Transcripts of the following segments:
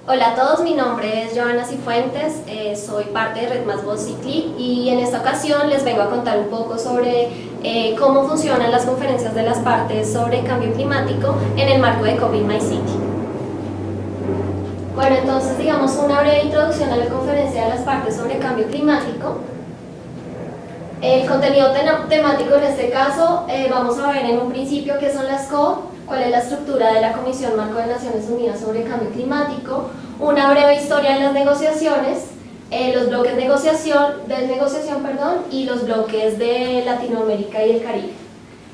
Hola a todos, mi nombre es Joana Cifuentes, soy parte de Red Más Voz y Clic y en esta ocasión les vengo a contar un poco sobre cómo funcionan las conferencias de las partes sobre cambio climático en el marco de COP in My City. Bueno, entonces digamos una breve introducción a la conferencia de las partes sobre cambio climático. El contenido temático en este caso vamos a ver en un principio qué son las COP, cuál es la estructura de la Comisión Marco de Naciones Unidas sobre Cambio Climático, una breve historia de las negociaciones, los bloques de negociación y los bloques de Latinoamérica y el Caribe.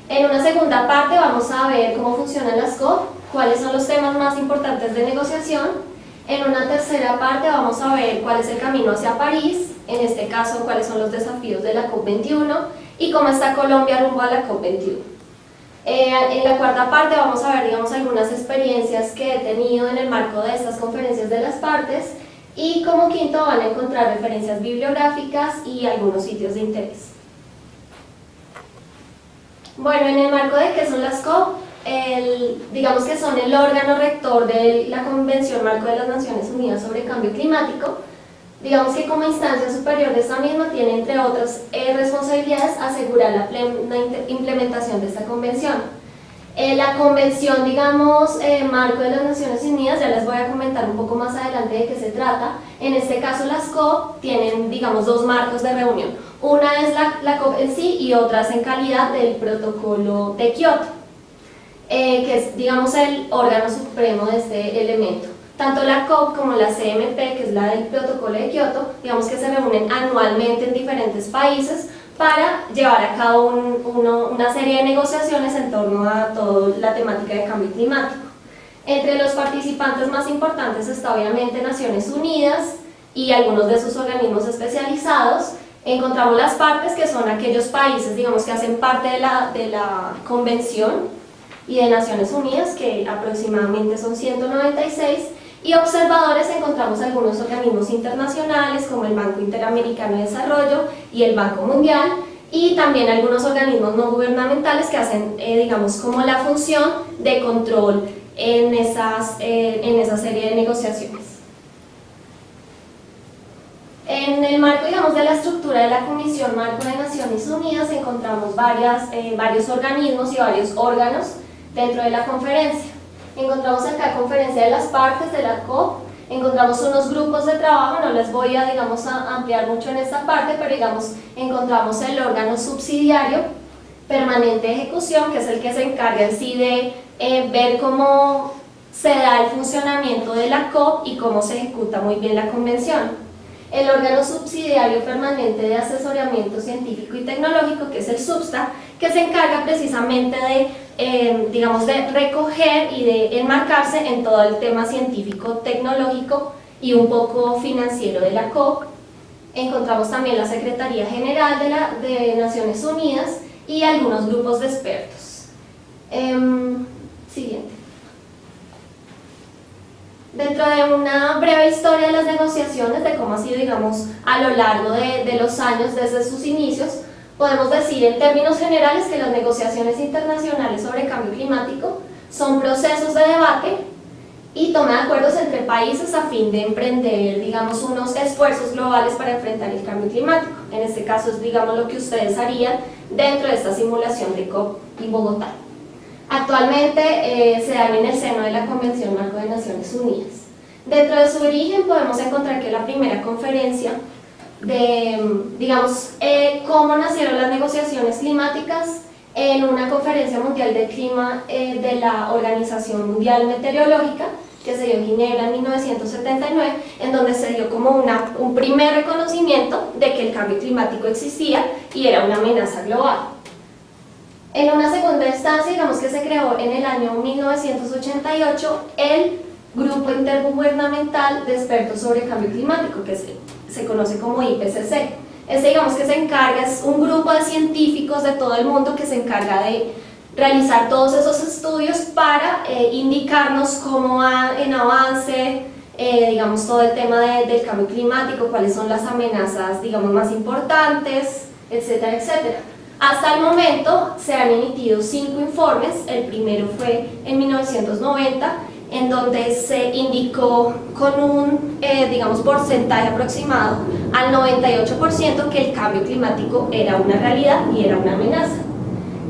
En una segunda parte vamos a ver cómo funcionan las COP, cuáles son los temas más importantes de negociación. En una tercera parte vamos a ver cuál es el camino hacia París, en este caso cuáles son los desafíos de la COP21 y cómo está Colombia rumbo a la COP21. En la cuarta parte vamos a ver, digamos, algunas experiencias que he tenido en el marco de estas conferencias de las partes y como quinto van a encontrar referencias bibliográficas y algunos sitios de interés. Bueno, en el marco de qué son las COP, digamos que son el órgano rector de la Convención Marco de las Naciones Unidas sobre Cambio Climático. Digamos que como instancia superior de esta misma tiene, entre otras responsabilidades, asegurar la plena implementación de esta convención. La convención, digamos, Marco de las Naciones Unidas, ya les voy a comentar un poco más adelante de qué se trata. En este caso las COP tienen, digamos, dos marcos de reunión. Una es la COP en sí y otra es en calidad del protocolo de Kioto, que es, digamos, el órgano supremo de este elemento. Tanto la COP como la CMP, que es la del protocolo de Kioto, digamos que se reúnen anualmente en diferentes países para llevar a cabo una serie de negociaciones en torno a toda la temática de cambio climático. Entre los participantes más importantes está obviamente Naciones Unidas y algunos de sus organismos especializados. Encontramos las partes, que son aquellos países, digamos, que hacen parte de la convención y de Naciones Unidas, que aproximadamente son 196, y observadores encontramos algunos organismos internacionales como el Banco Interamericano de Desarrollo y el Banco Mundial, y también algunos organismos no gubernamentales que hacen, digamos, como la función de control en esa serie de negociaciones. En el marco, digamos, de la estructura de la Comisión Marco de Naciones Unidas encontramos varios organismos y varios órganos dentro de la conferencia. Encontramos acá conferencia de las partes de la COP, encontramos unos grupos de trabajo, no les voy a, digamos, a ampliar mucho en esta parte, pero digamos, encontramos el órgano subsidiario permanente de ejecución, que es el que se encarga en sí de ver cómo se da el funcionamiento de la COP y cómo se ejecuta muy bien la convención. El órgano subsidiario permanente de asesoramiento científico y tecnológico, que es el SUBSTA, que se encarga precisamente de, digamos, de recoger y de enmarcarse en todo el tema científico, tecnológico y un poco financiero de la COP. Encontramos también la Secretaría General de Naciones Unidas y algunos grupos de expertos. Siguiente. Dentro de una breve historia de las negociaciones, de cómo ha sido, digamos, a lo largo de los años desde sus inicios, podemos decir en términos generales que las negociaciones internacionales sobre cambio climático son procesos de debate y toma de acuerdos entre países a fin de emprender, digamos, unos esfuerzos globales para enfrentar el cambio climático. En este caso es, digamos, lo que ustedes harían dentro de esta simulación de COP en Bogotá. Actualmente se dan en el seno de la Convención Marco de Naciones Unidas. Dentro de su origen podemos encontrar que la primera conferencia de, digamos, cómo nacieron las negociaciones climáticas en una conferencia mundial del clima de la Organización Mundial Meteorológica, que se dio en Ginebra en 1979, en donde se dio como un primer reconocimiento de que el cambio climático existía y era una amenaza global. En una segunda instancia, digamos que se creó en el año 1988 el Grupo Intergubernamental de Expertos sobre Cambio Climático, que se conoce como IPCC. Digamos que se encarga, es un grupo de científicos de todo el mundo que se encarga de realizar todos esos estudios para indicarnos cómo va en avance, digamos, todo el tema del cambio climático, cuáles son las amenazas, digamos, más importantes, etcétera, etcétera. Hasta el momento se han emitido 5 informes, el primero fue en 1990 en donde se indicó con un digamos, porcentaje aproximado al 98% que el cambio climático era una realidad y era una amenaza.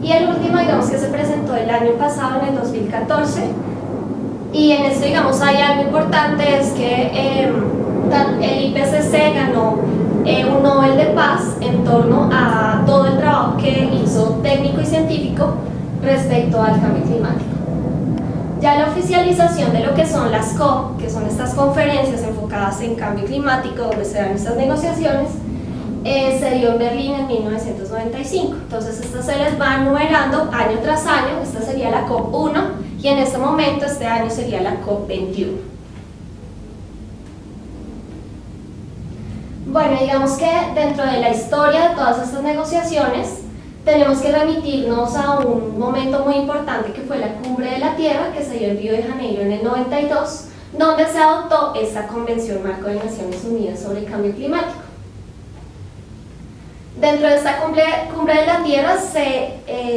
Y el último, digamos, que se presentó el año pasado, en el 2014, y en esto, digamos, hay algo importante, es que el IPCC ganó un Nobel de Paz en torno a todo el trabajo que hizo técnico y científico respecto al cambio climático. Ya la oficialización de lo que son las COP, que son estas conferencias enfocadas en cambio climático, donde se dan estas negociaciones, se dio en Berlín en 1995. Entonces estas se les van numerando año tras año. Esta sería la COP 1 y en este momento, este año, sería la COP 21. Bueno, digamos que dentro de la historia de todas estas negociaciones tenemos que remitirnos a un momento muy importante que fue la Cumbre de la Tierra, que se dio en Río de Janeiro en el 92, donde se adoptó esta Convención Marco de Naciones Unidas sobre el Cambio Climático. Dentro de esta Cumbre de la Tierra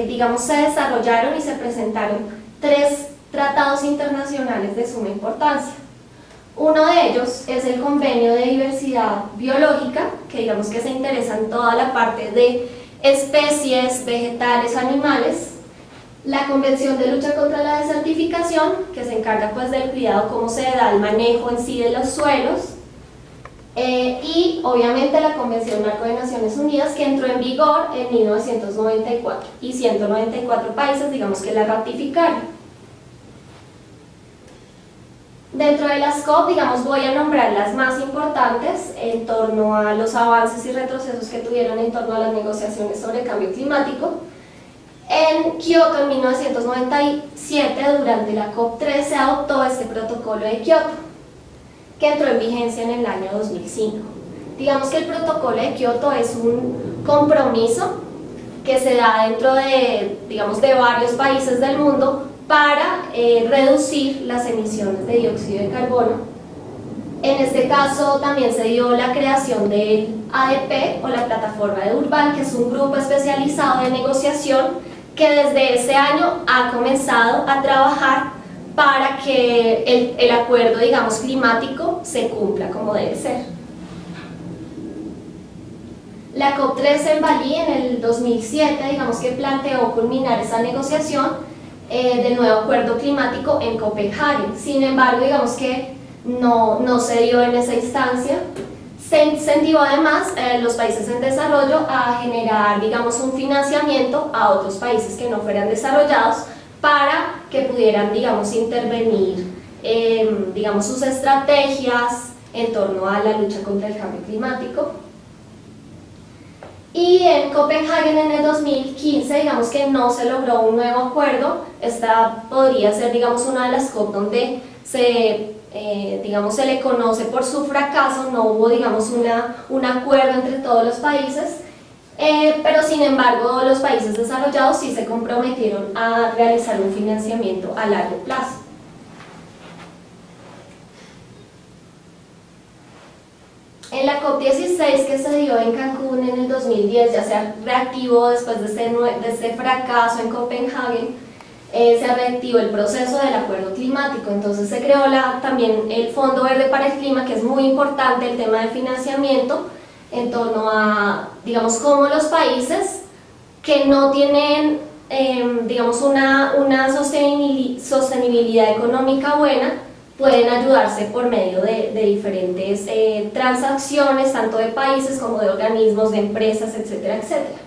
digamos, se desarrollaron y se presentaron 3 tratados internacionales de suma importancia. Uno de ellos es el Convenio de Diversidad Biológica, que digamos que se interesa en toda la parte de especies, vegetales, animales. La Convención de Lucha contra la Desertificación, que se encarga pues del cuidado, cómo se da el manejo en sí de los suelos. Y obviamente la Convención Marco de Naciones Unidas, que entró en vigor en 1994 y 194 países, digamos, que la ratificaron. Dentro de las COP, digamos, voy a nombrar las más importantes en torno a los avances y retrocesos que tuvieron en torno a las negociaciones sobre el cambio climático. En Kioto, en 1997, durante la COP3, se adoptó este protocolo de Kioto, que entró en vigencia en el año 2005. Digamos que el protocolo de Kioto es un compromiso que se da dentro de, digamos, de varios países del mundo para reducir las emisiones de dióxido de carbono. En este caso también se dio la creación del ADP, o la Plataforma de Durban, que es un grupo especializado de negociación que desde ese año ha comenzado a trabajar para que el acuerdo, digamos, climático se cumpla como debe ser. La COP3 en Bali en el 2007, digamos, que planteó culminar esa negociación del nuevo acuerdo climático en Copenhague. Sin embargo, digamos que no se dio en esa instancia. Se incentivó además los países en desarrollo a generar, digamos, un financiamiento a otros países que no fueran desarrollados para que pudieran, digamos, intervenir, digamos, sus estrategias en torno a la lucha contra el cambio climático. Y en Copenhague en el 2015, digamos que no se logró un nuevo acuerdo. Esta podría ser, digamos, una de las COP donde digamos, se le conoce por su fracaso. No hubo, digamos, un acuerdo entre todos los países, pero sin embargo los países desarrollados sí se comprometieron a realizar un financiamiento a largo plazo. En la COP16 que se dio en Cancún en el 2010, ya se reactivó después de este fracaso en Copenhague, se reactivó el proceso del acuerdo climático. Entonces se creó también el Fondo Verde para el Clima, que es muy importante el tema de financiamiento en torno a, digamos, cómo los países que no tienen, digamos, una sostenibilidad económica buena, pueden ayudarse por medio de diferentes transacciones, tanto de países como de organismos, de empresas, etcétera, etcétera.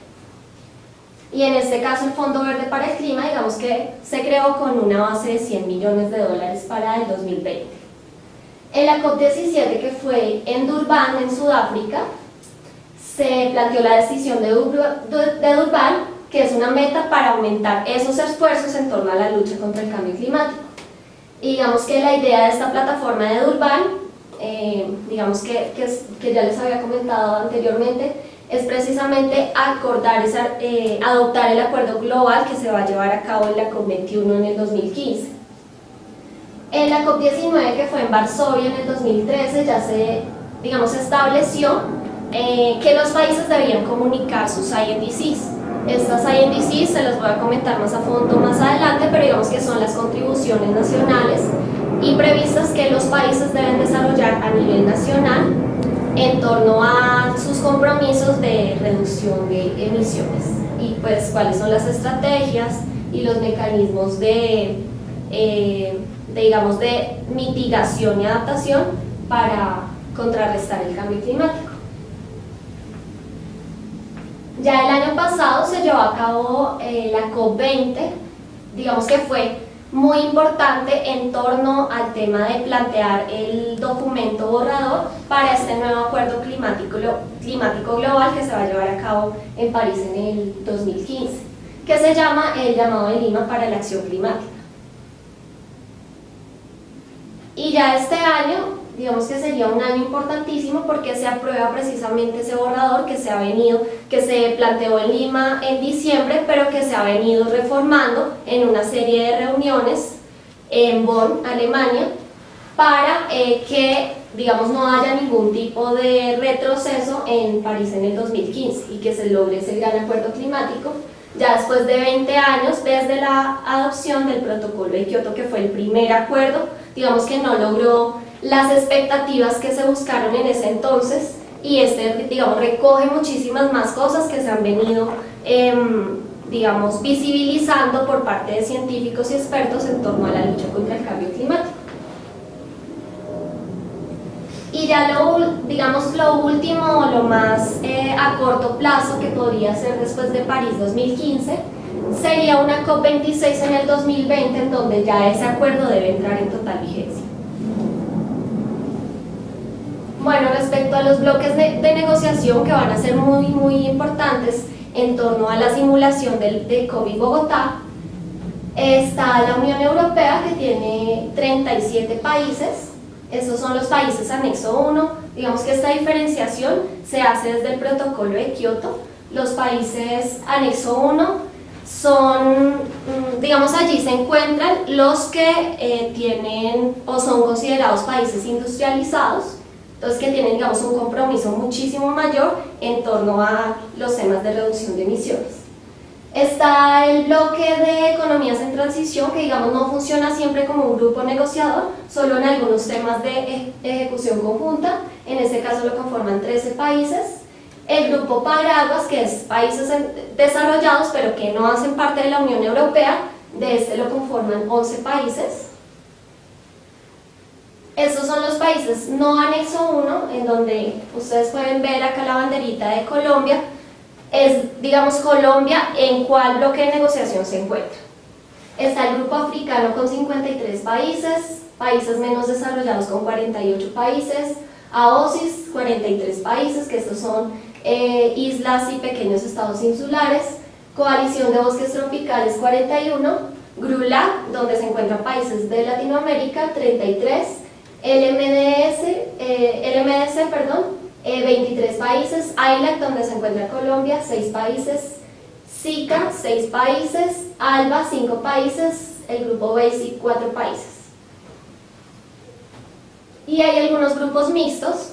Y en este caso el Fondo Verde para el Clima, digamos que se creó con una base de $100 millones para el 2020. En la COP17, que fue en Durban, en Sudáfrica, se planteó la decisión de Durban, que es una meta para aumentar esos esfuerzos en torno a la lucha contra el cambio climático. Y digamos que la idea de esta plataforma de Durban, digamos que ya les había comentado anteriormente, es precisamente adoptar el acuerdo global que se va a llevar a cabo en la COP21 en el 2015. En la COP19, que fue en Varsovia en el 2013, ya se estableció que los países debían comunicar sus INDCs. Estas INDCs se las voy a comentar más a fondo más adelante, pero digamos que son las contribuciones nacionales previstas que los países deben desarrollar a nivel nacional en torno a sus compromisos de reducción de emisiones y pues cuáles son las estrategias y los mecanismos digamos, de mitigación y adaptación para contrarrestar el cambio climático. Ya el año pasado se llevó a cabo la COP20, digamos que fue muy importante en torno al tema de plantear el documento borrador para este nuevo acuerdo climático global que se va a llevar a cabo en París en el 2015, que se llama el Llamado de Lima para la Acción Climática. Y ya este año, digamos que sería un año importantísimo porque se aprueba precisamente ese borrador que se planteó en Lima en diciembre, pero que se ha venido reformando en una serie de reuniones en Bonn, Alemania, para que, digamos, no haya ningún tipo de retroceso en París en el 2015 y que se logre ese gran acuerdo climático, ya después de 20 años desde la adopción del Protocolo de Kioto, que fue el primer acuerdo, digamos que no logró las expectativas que se buscaron en ese entonces, y digamos, recoge muchísimas más cosas que se han venido, digamos, visibilizando por parte de científicos y expertos en torno a la lucha contra el cambio climático. Y ya digamos, lo último, lo más a corto plazo que podría ser después de París 2015, sería una COP26 en el 2020, en donde ya ese acuerdo debe entrar en total vigencia. Bueno, respecto a los bloques de negociación que van a ser muy importantes en torno a la simulación de COVID Bogotá, está la Unión Europea, que tiene 37 países. Esos son los países anexo 1. Digamos que esta diferenciación se hace desde el Protocolo de Kioto. Los países anexo 1 son, digamos, allí se encuentran los que tienen o son considerados países industrializados, entonces que tienen, digamos, un compromiso muchísimo mayor en torno a los temas de reducción de emisiones. Está el bloque de economías en transición, que, digamos, no funciona siempre como un grupo negociador, solo en algunos temas de ejecución conjunta. En este caso lo conforman 13 países. El grupo paraguas, que es países desarrollados pero que no hacen parte de la Unión Europea, de este lo conforman 11 países. Estos son los países no anexo 1, en donde ustedes pueden ver acá la banderita de Colombia. Es, digamos, Colombia en cuál bloque de negociación se encuentra. Está el grupo africano con 53 países, países menos desarrollados con 48 países, AOSIS 43 países, que estos son islas y pequeños estados insulares, Coalición de Bosques Tropicales 41, GRULAC, donde se encuentran países de Latinoamérica 33, LMDC, 23 países, ILAC, donde se encuentra Colombia, 6 países, SICA, 6 países, ALBA, 5 países, el grupo BASIC, 4 países. Y hay algunos grupos mixtos,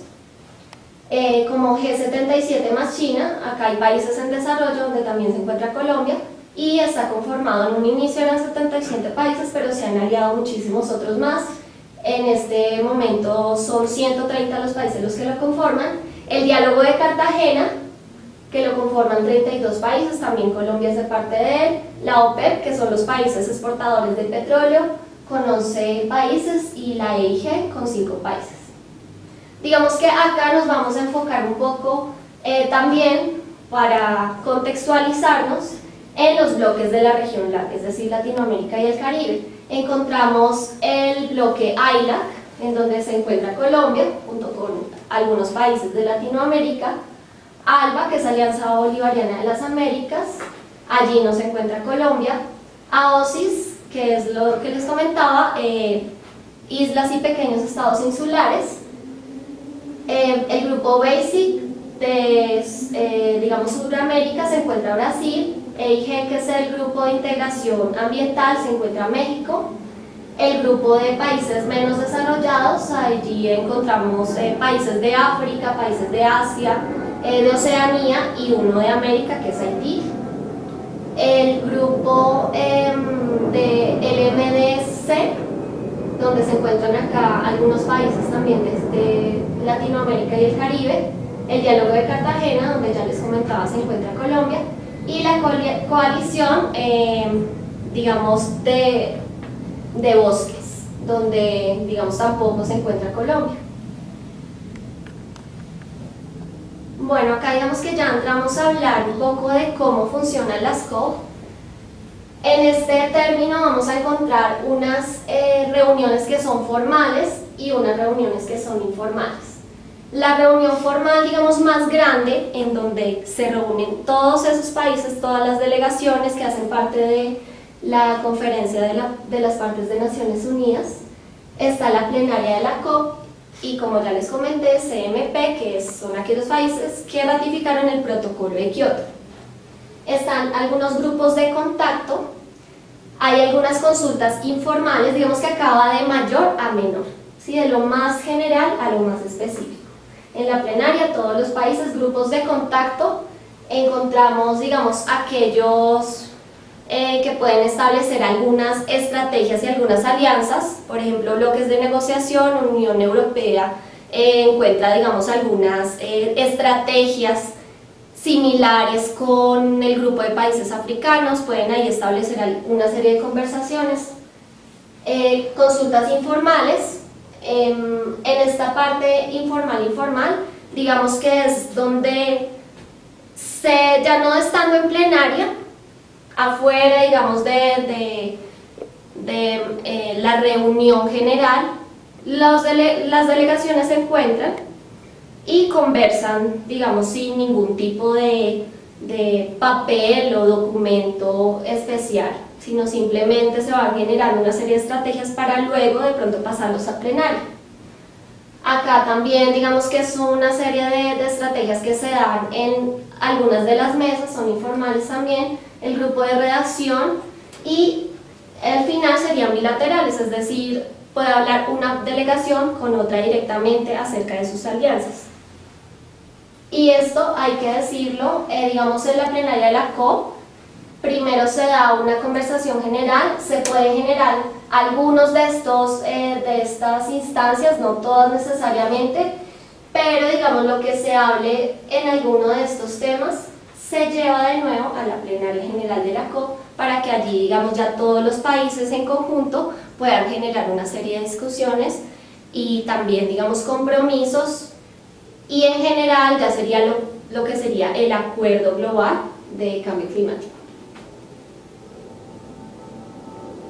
como G77 más China. Acá hay países en desarrollo, donde también se encuentra Colombia, y está conformado, en un inicio eran 77 países, pero se han aliado muchísimos otros más. En este momento son 130 los países los que lo conforman. El Diálogo de Cartagena, que lo conforman 32 países, también Colombia es de parte de él. La OPEP, que son los países exportadores de petróleo, con 11 países, y la EIG con 5 países. Digamos que acá nos vamos a enfocar un poco también para contextualizarnos en los bloques de la región LAC, es decir, Latinoamérica y el Caribe. Encontramos el bloque ILAC, en donde se encuentra Colombia, junto con algunos países de Latinoamérica. ALBA, que es Alianza Bolivariana de las Américas, allí no se encuentra Colombia. AOSIS, que es lo que les comentaba, islas y pequeños estados insulares. El grupo BASIC de, digamos, Sudamérica, se encuentra Brasil. EIG, que es el grupo de integración ambiental, se encuentra México. El grupo de países menos desarrollados, allí encontramos países de África, países de Asia, de Oceanía, y uno de América, que es Haití. El grupo de LMDC, donde donde se encuentran acá algunos países también de Latinoamérica y el Caribe, el Diálogo de Cartagena, donde ya les comentaba se encuentra Colombia, y la coalición, digamos, de bosques, donde, digamos, tampoco se encuentra Colombia. Bueno, acá digamos que ya entramos a hablar un poco de cómo funcionan las COP. En este término vamos a encontrar unas reuniones que son formales y unas reuniones que son informales. La reunión formal, digamos, más grande, en donde se reúnen todos esos países, todas las delegaciones que hacen parte de la conferencia de las partes de Naciones Unidas, está la plenaria de la COP y, como ya les comenté, CMP, que son aquellos países que ratificaron el protocolo de Kioto. Están algunos grupos de contacto, hay algunas consultas informales, digamos que acá va de mayor a menor, ¿sí? De lo más general a lo más específico. En la plenaria, todos los países, grupos de contacto, encontramos, digamos, aquellos que pueden establecer algunas estrategias y algunas alianzas, por ejemplo, bloques de negociación. Unión Europea encuentra, digamos, algunas estrategias similares con el grupo de países africanos, pueden ahí establecer una serie de conversaciones. Consultas informales. En esta parte informal, digamos que es donde ya no estando en plenaria, afuera, digamos, de la reunión general, las delegaciones se encuentran y conversan, digamos, sin ningún tipo de papel o documento especial, sino simplemente se van generando una serie de estrategias para luego de pronto pasarlos a plenaria. Acá también, digamos que es una serie de estrategias que se dan en algunas de las mesas, son informales también, el grupo de redacción, y al final serían bilaterales, es decir, puede hablar una delegación con otra directamente acerca de sus alianzas. Y esto hay que decirlo, digamos, en la plenaria de la COP, primero se da una conversación general, se puede generar algunos de estas instancias, no todas necesariamente, pero digamos lo que se hable en alguno de estos temas se lleva de nuevo a la plenaria general de la COP para que allí, digamos, ya todos los países en conjunto puedan generar una serie de discusiones y también, digamos, compromisos, y en general ya sería lo que sería el acuerdo global de cambio climático.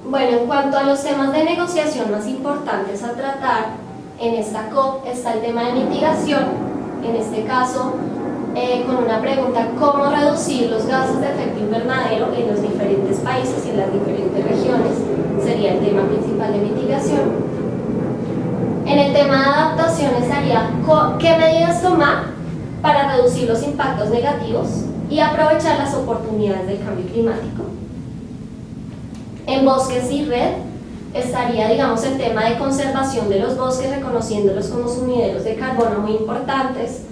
Bueno, en cuanto a los temas de negociación más importantes a tratar en esta COP está el tema de mitigación, en este caso con una pregunta: ¿cómo reducir los gases de efecto invernadero en los diferentes países y en las diferentes regiones? Sería el tema principal de mitigación. En el tema de adaptación estaría qué medidas tomar para reducir los impactos negativos y aprovechar las oportunidades del cambio climático. En bosques y red estaría, digamos, el tema de conservación de los bosques, reconociéndolos como sumideros de carbono muy importantes,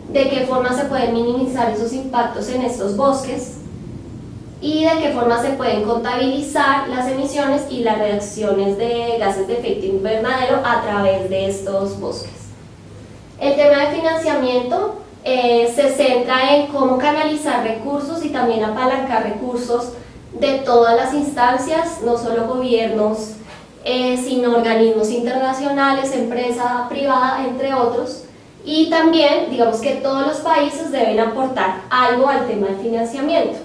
de qué forma se pueden minimizar esos impactos en estos bosques y de qué forma se pueden contabilizar las emisiones y las reducciones de gases de efecto invernadero a través de estos bosques. El tema de financiamiento se centra en cómo canalizar recursos y también apalancar recursos de todas las instancias, no solo gobiernos, sino organismos internacionales, empresa privada, entre otros, y también, digamos, que todos los países deben aportar algo al tema de financiamiento.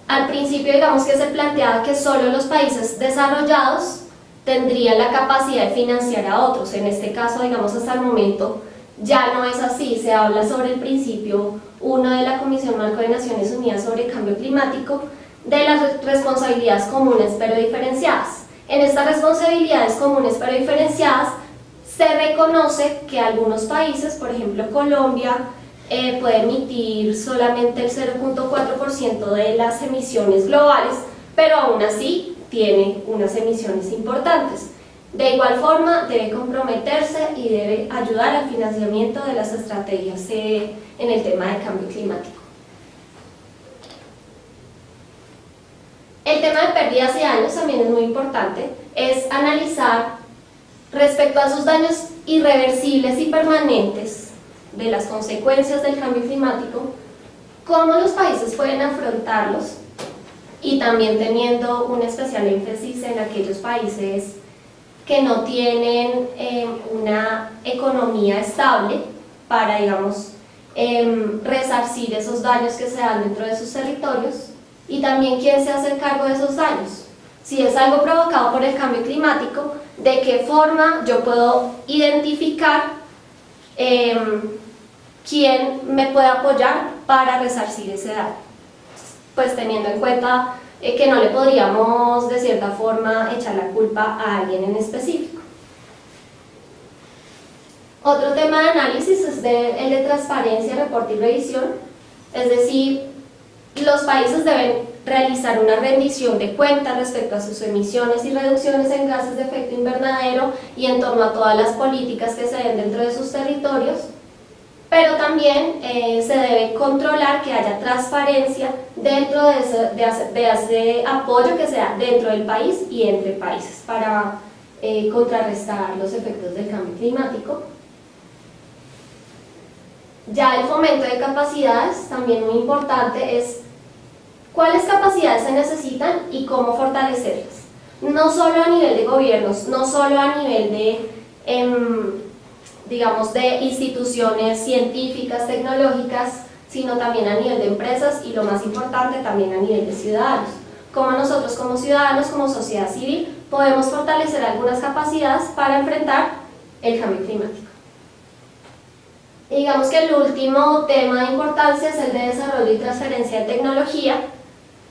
Al principio, digamos, que se planteaba que solo los países desarrollados tendrían la capacidad de financiar a otros. En este caso, digamos, hasta el momento ya no es así. Se habla sobre el principio 1 de la Comisión Marco de Naciones Unidas sobre Cambio Climático, de las responsabilidades comunes pero diferenciadas. En estas responsabilidades comunes pero diferenciadas se reconoce que algunos países, por ejemplo Colombia, puede emitir solamente el 0.4% de las emisiones globales, pero aún así tiene unas emisiones importantes. De igual forma, debe comprometerse y debe ayudar al financiamiento de las estrategias en el tema de cambio climático. El tema de pérdidas y daños también es muy importante, es analizar Respecto a esos daños irreversibles y permanentes de las consecuencias del cambio climático, ¿cómo los países pueden afrontarlos? Y también teniendo un especial énfasis en aquellos países que no tienen una economía estable para, digamos, resarcir esos daños que se dan dentro de sus territorios, y también quién se hace cargo de esos daños. Si es algo provocado por el cambio climático, ¿de qué forma yo puedo identificar quién me puede apoyar para resarcir ese daño? Pues teniendo en cuenta que no le podríamos de cierta forma echar la culpa a alguien en específico. Otro tema de análisis es el de transparencia, reporte y revisión, es decir, los países deben realizar una rendición de cuentas respecto a sus emisiones y reducciones en gases de efecto invernadero y en torno a todas las políticas que se den dentro de sus territorios, pero también se debe controlar que haya transparencia dentro de ese apoyo que sea dentro del país y entre países para contrarrestar los efectos del cambio climático. Ya el fomento de capacidades, también muy importante, es cuáles capacidades se necesitan y cómo fortalecerlas. No solo a nivel de gobiernos, no solo a nivel de, digamos, de instituciones científicas, tecnológicas, sino también a nivel de empresas y, lo más importante, también a nivel de ciudadanos. Cómo nosotros como ciudadanos, como sociedad civil, podemos fortalecer algunas capacidades para enfrentar el cambio climático. Y digamos que el último tema de importancia es el de desarrollo y transferencia de tecnología,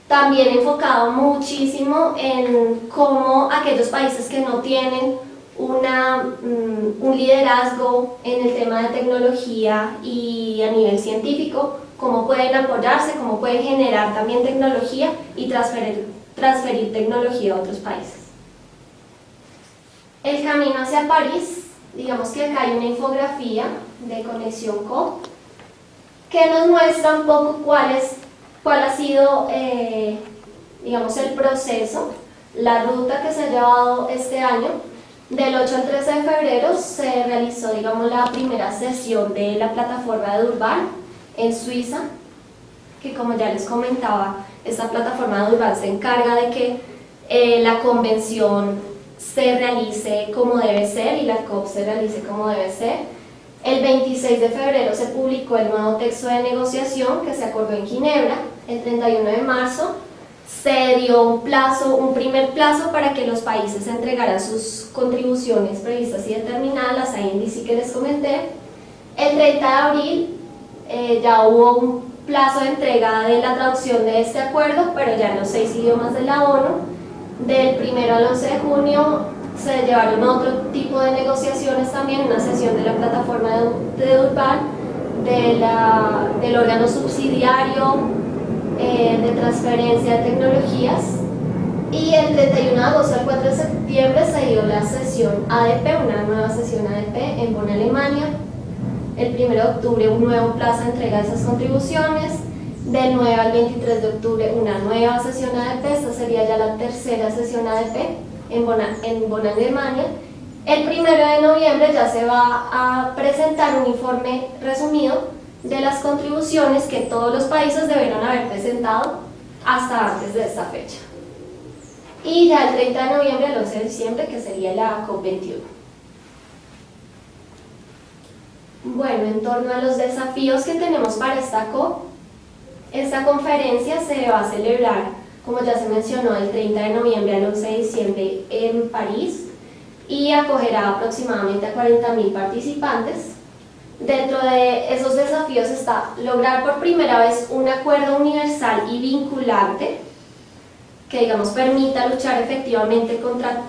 también enfocado muchísimo en cómo aquellos países que no tienen un liderazgo en el tema de tecnología y a nivel científico, cómo pueden apoyarse, cómo pueden generar también tecnología y transferir tecnología a otros países. El camino hacia París, digamos que acá hay una infografía de Conexión Co que nos muestra un poco cuál ha sido digamos, el proceso, la ruta que se ha llevado este año. Del 8 al 13 de febrero se realizó, digamos, la primera sesión de la plataforma de Durban en Suiza, que, como ya les comentaba, esta plataforma de Durban se encarga de que la convención se realice como debe ser y la COP se realice como debe ser. El 26 de febrero se publicó el nuevo texto de negociación que se acordó en Ginebra. El 31 de marzo se dio un primer plazo para que los países entregaran sus contribuciones previstas y determinadas, las INDC que les comenté. El 30 de abril ya hubo un plazo de entrega de la traducción de este acuerdo, pero ya en los 6 idiomas de la ONU. Del 1 al 11 de junio se llevaron otro tipo de negociaciones también, una sesión de la plataforma de Durban, del órgano subsidiario de transferencia de tecnologías, y el 31 de agosto al 4 de septiembre se dio la sesión ADP, una nueva sesión ADP en Bonn, Alemania. El 1 de octubre un nuevo plazo de entrega de esas contribuciones. Del 9 al 23 de octubre una nueva sesión ADP, esta sería ya la tercera sesión ADP en Bonn, Alemania. El 1 de noviembre ya se va a presentar un informe resumido de las contribuciones que todos los países debieron haber presentado hasta antes de esta fecha. Y ya el 30 de noviembre al 11 de diciembre, que sería la COP21. Bueno, en torno a los desafíos que tenemos para esta COP, esta conferencia se va a celebrar, como ya se mencionó, del 30 de noviembre al 11 de diciembre en París y acogerá aproximadamente a 40.000 participantes. Dentro de esos desafíos está lograr por primera vez un acuerdo universal y vinculante que, digamos, permita luchar efectivamente contra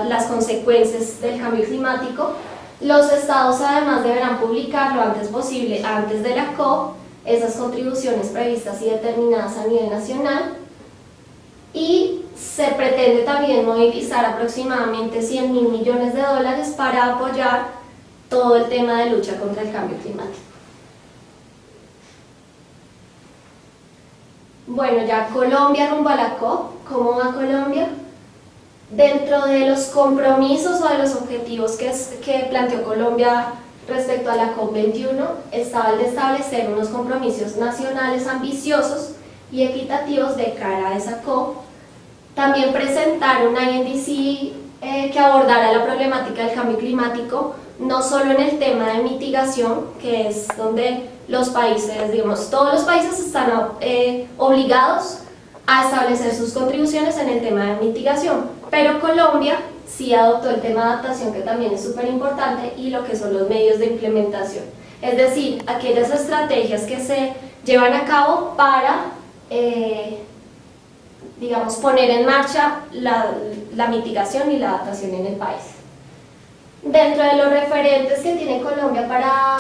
las consecuencias del cambio climático. Los estados además deberán publicar lo antes posible, antes de la COP, esas contribuciones previstas y determinadas a nivel nacional, y se pretende también movilizar aproximadamente 100.000 millones de dólares para apoyar todo el tema de lucha contra el cambio climático. Bueno, ya Colombia rumbo a la COP. ¿Cómo va Colombia? Dentro de los compromisos o de los objetivos que planteó Colombia respecto a la COP21 estaba el de establecer unos compromisos nacionales ambiciosos y equitativos de cara a esa COP. También presentar una INDC que abordara la problemática del cambio climático, no solo en el tema de mitigación, que es donde los países, digamos, todos los países están obligados a establecer sus contribuciones en el tema de mitigación, pero Colombia sí adoptó el tema de adaptación, que también es súper importante, y lo que son los medios de implementación, es decir, aquellas estrategias que se llevan a cabo para digamos, poner en marcha la mitigación y la adaptación en el país. Dentro de los referentes que tiene Colombia para,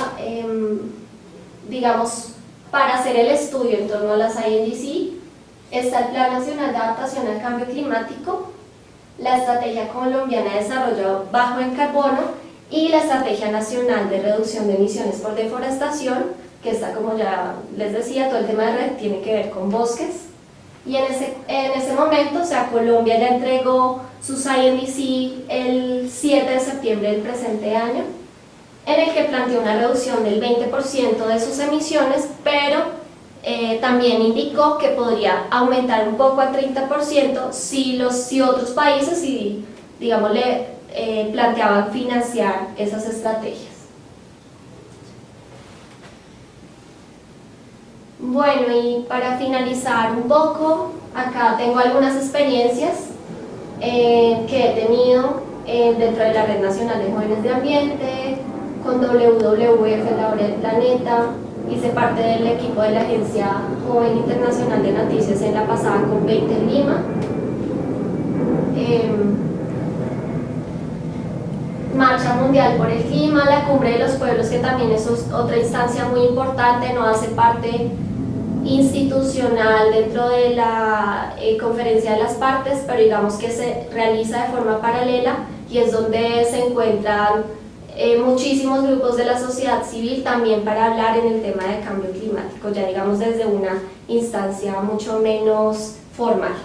digamos, para hacer el estudio en torno a las INDC, está el Plan Nacional de Adaptación al Cambio Climático, la Estrategia Colombiana de Desarrollo Bajo en Carbono y la Estrategia Nacional de Reducción de Emisiones por Deforestación, que está, como ya les decía, todo el tema de red tiene que ver con bosques. Y en ese momento, o sea, Colombia ya entregó sus INDC el 7 de septiembre del presente año, en el que planteó una reducción del 20% de sus emisiones, pero también indicó que podría aumentar un poco al 30% si otros países, digamos, planteaban financiar esas estrategias. Bueno, y para finalizar un poco, acá tengo algunas experiencias que he tenido dentro de la Red Nacional de Jóvenes de Ambiente, con WWF, la Hora del Planeta. Hice parte del equipo de la Agencia Joven Internacional de Noticias en la pasada COP20 en Lima. Marcha Mundial por el Clima, la Cumbre de los Pueblos, que también es otra instancia muy importante, no hace parte institucional dentro de la Conferencia de las Partes, pero digamos que se realiza de forma paralela y es donde se encuentran muchísimos grupos de la sociedad civil también para hablar en el tema de cambio climático, ya digamos desde una instancia mucho menos formal.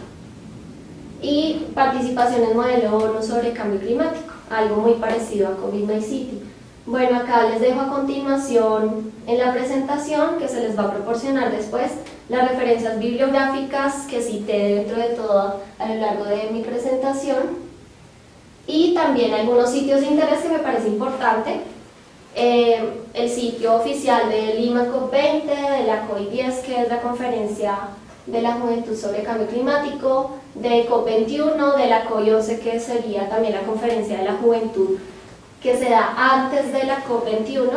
Y participación en modelo ONU sobre cambio climático, algo muy parecido a COVID My City. Bueno, acá les dejo a continuación en la presentación, que se les va a proporcionar después, las referencias bibliográficas que cité dentro de todo a lo largo de mi presentación, y también algunos sitios de interés que me parece importante. El sitio oficial de Lima COP20, de la COI10, que es la Conferencia de la Juventud sobre Cambio Climático, de COP21, de la COI11, que sería también la Conferencia de la Juventud que se da antes de la COP21,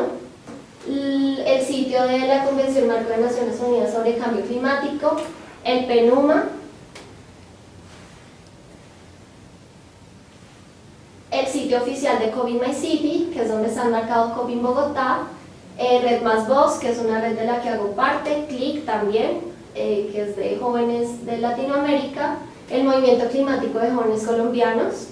el sitio de la Convención Marco de Naciones Unidas sobre Cambio Climático, el PNUMA, el sitio oficial de COVID My City, que es donde están marcados COP en Bogotá, Red Más Voz, que es una red de la que hago parte, CLIC también, que es de jóvenes de Latinoamérica, el Movimiento Climático de Jóvenes Colombianos,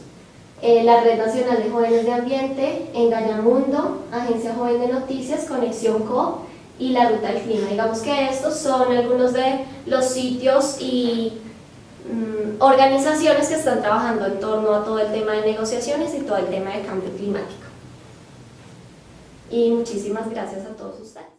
la Red Nacional de Jóvenes de Ambiente, Engañamundo, Agencia Joven de Noticias, Conexión Co y la Ruta del Clima. Digamos que estos son algunos de los sitios y organizaciones que están trabajando en torno a todo el tema de negociaciones y todo el tema de cambio climático. Y muchísimas gracias a todos ustedes.